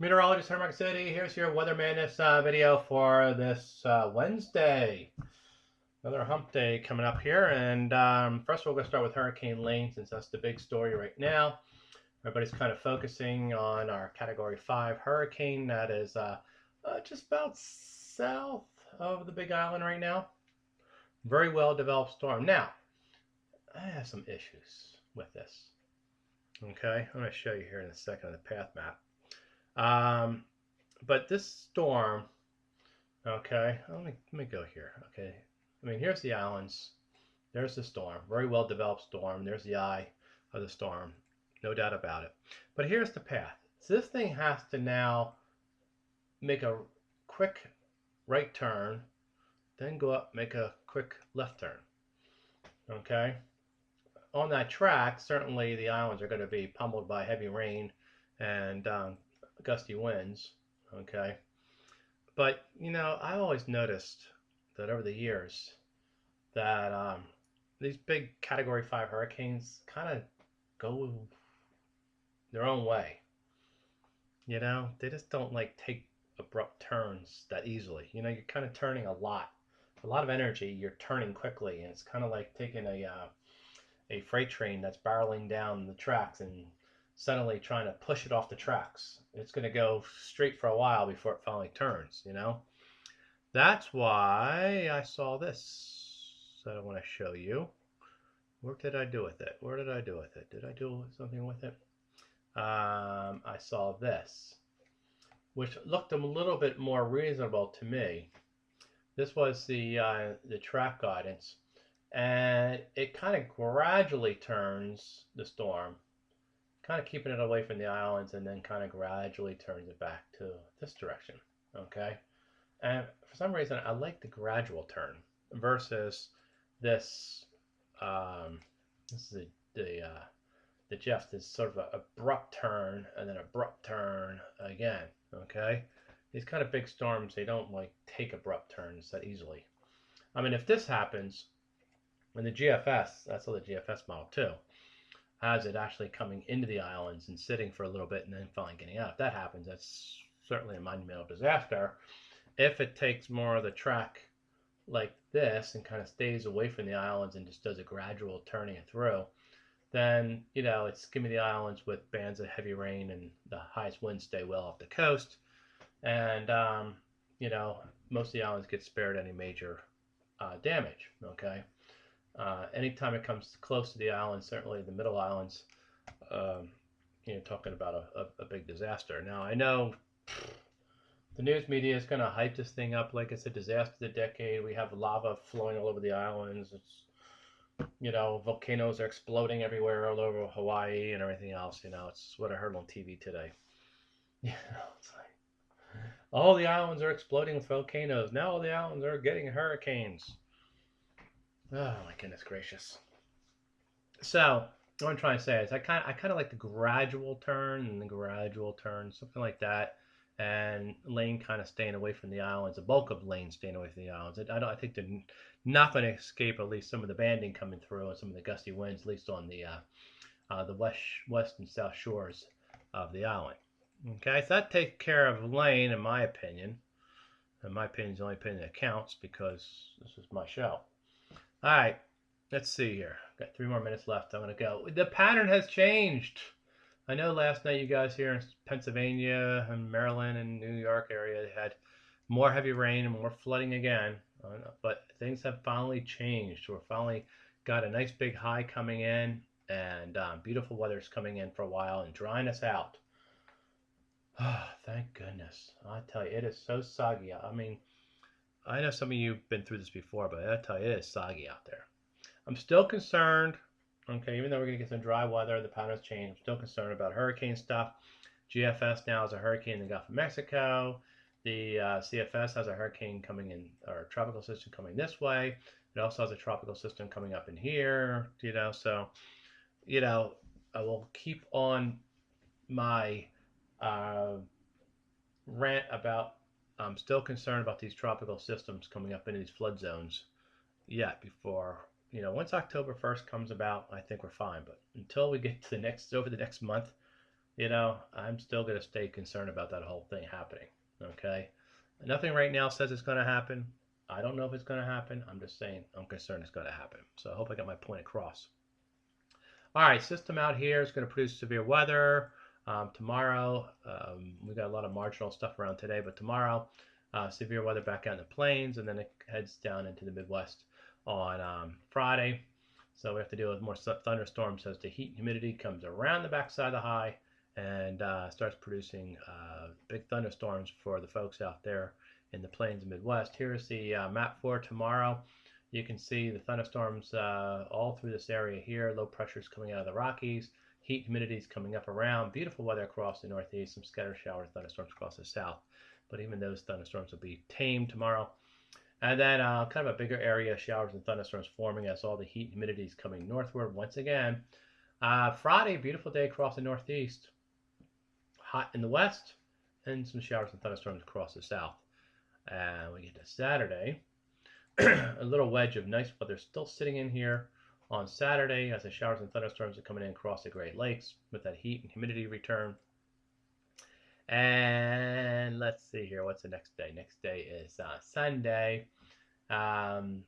Meteorologist Hermac City. Here's your Weather Madness video for this Wednesday. Another hump day coming up here. And first, we're going to start with Hurricane Lane since that's the big story right now. Everybody's kind of focusing on our Category 5 hurricane that is just about south of the Big Island right now. Very well developed storm. Now, I have some issues with this. Okay, I'm going to show you here in a second on the path map. But this storm, okay, let me go here. Okay, I mean, here's the islands. There's the storm, very well developed storm. There's the eye of the storm, no doubt about it. But here's the path. So this thing has to now make a quick right turn, then go up, make a quick left turn. Okay, on that track, certainly the islands are going to be pummeled by heavy rain and gusty winds. Okay, but you know, I always noticed that over the years that these big Category 5 hurricanes kind of go their own way. You know, they just don't like take abrupt turns that easily. You know, you're kind of turning a lot of energy. You're turning quickly, and it's kind of like taking a freight train that's barreling down the tracks and suddenly trying to push it off the tracks. It's going to go straight for a while before it finally turns, you know? That's why I saw this that I want to show you. What did I do with it? Where did I do with it? Did I do something with it? I saw this, which looked a little bit more reasonable to me. This was the track guidance, and it kind of gradually turns the storm, kind of keeping it away from the islands, and then kind of gradually turns it back to this direction. Okay, and for some reason I like the gradual turn versus this. This is the Jeff. This sort of an abrupt turn and then abrupt turn again. Okay, these kind of big storms, they don't like take abrupt turns that easily. I mean, if this happens, and the GFS, that's all the GFS model too, has it actually coming into the islands and sitting for a little bit and then finally getting out. If that happens, that's certainly a monumental disaster. If it takes more of the track like this and kind of stays away from the islands and just does a gradual turning it through, then, you know, it's skimming the islands with bands of heavy rain and the highest winds stay well off the coast. And, you know, most of the islands get spared any major damage, okay? Anytime it comes close to the islands, certainly the middle islands, you know, talking about a big disaster. Now, I know the news media is going to hype this thing up like it's a disaster of the decade. We have lava flowing all over the islands. It's, you know, volcanoes are exploding everywhere all over Hawaii and everything else. You know, it's what I heard on TV today. You know, it's like all the islands are exploding with volcanoes. Now all the islands are getting hurricanes. Oh my goodness gracious. So what I'm trying to say is I kind of like the gradual turn and the gradual turn, something like that, and Lane kind of staying away from the islands. The bulk of Lane staying away from the islands. I think they're not going to escape at least some of the banding coming through and some of the gusty winds, at least on the west and south shores of the island. Okay, so that takes care of Lane, in my opinion. And my opinion is the only opinion that counts because this is my show. All right, let's see here. Got 3 more minutes left. I'm going to go. The pattern has changed. I know last night you guys here in Pennsylvania and Maryland and New York area had more heavy rain and more flooding again. But things have finally changed. We're finally got a nice big high coming in, and beautiful weather's coming in for a while and drying us out. Oh, thank goodness. I tell you, it is so soggy. I mean, I know some of you have been through this before, but I tell you, it is soggy out there. I'm still concerned, okay, even though we're going to get some dry weather, the pattern's changed, I'm still concerned about hurricane stuff. GFS now is a hurricane in the Gulf of Mexico. The CFS has a hurricane coming in, or a tropical system coming this way. It also has a tropical system coming up in here, you know, so, you know, I will keep on my rant about I'm still concerned about these tropical systems coming up into these flood zones yet before, you know, once October 1st comes about, I think we're fine. But until we get to over the next month, I'm still going to stay concerned about that whole thing happening. Okay. Nothing right now says it's going to happen. I don't know if it's going to happen. I'm just saying I'm concerned it's going to happen. So I hope I got my point across. All right, system out here is going to produce severe weather. Tomorrow, we got a lot of marginal stuff around today, but tomorrow, severe weather back out in the plains, and then it heads down into the Midwest on Friday. So we have to deal with more thunderstorms as the heat and humidity comes around the backside of the high and starts producing big thunderstorms for the folks out there in the plains and Midwest. Here's the map for tomorrow. You can see the thunderstorms all through this area here. Low pressures coming out of the Rockies. Heat, humidity is coming up around. Beautiful weather across the Northeast. Some scattered showers, thunderstorms across the South. But even those thunderstorms will be tamed tomorrow. And then kind of a bigger area, showers and thunderstorms forming as all the heat and humidity is coming northward once again. Friday, beautiful day across the Northeast. Hot in the west, and some showers and thunderstorms across the south. And we get to Saturday. A little wedge of nice weather still sitting in here on Saturday as the showers and thunderstorms are coming in across the Great Lakes with that heat and humidity return. And let's see here. What's the next day? Next day is Sunday. Some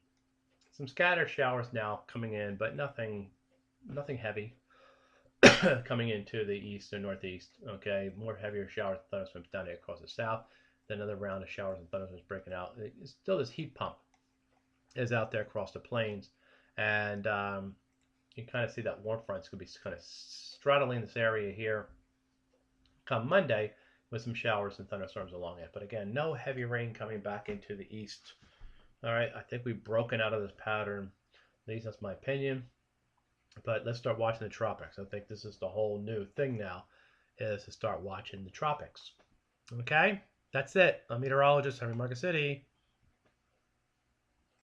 scattered showers now coming in, but nothing heavy coming into the east and northeast. Okay, more heavier showers and thunderstorms down here across the south. Then another round of showers and thunderstorms breaking out. It's still this heat pump is out there across the plains, and you can kind of see that warm front's going to be kind of straddling this area here come Monday with some showers and thunderstorms along it. But again, no heavy rain coming back into the east. All right, I think we've broken out of this pattern. At least that's my opinion. But let's start watching the tropics. I think this is the whole new thing now, is to start watching the tropics. Okay, that's it. I'm meteorologist Henry Marcus City.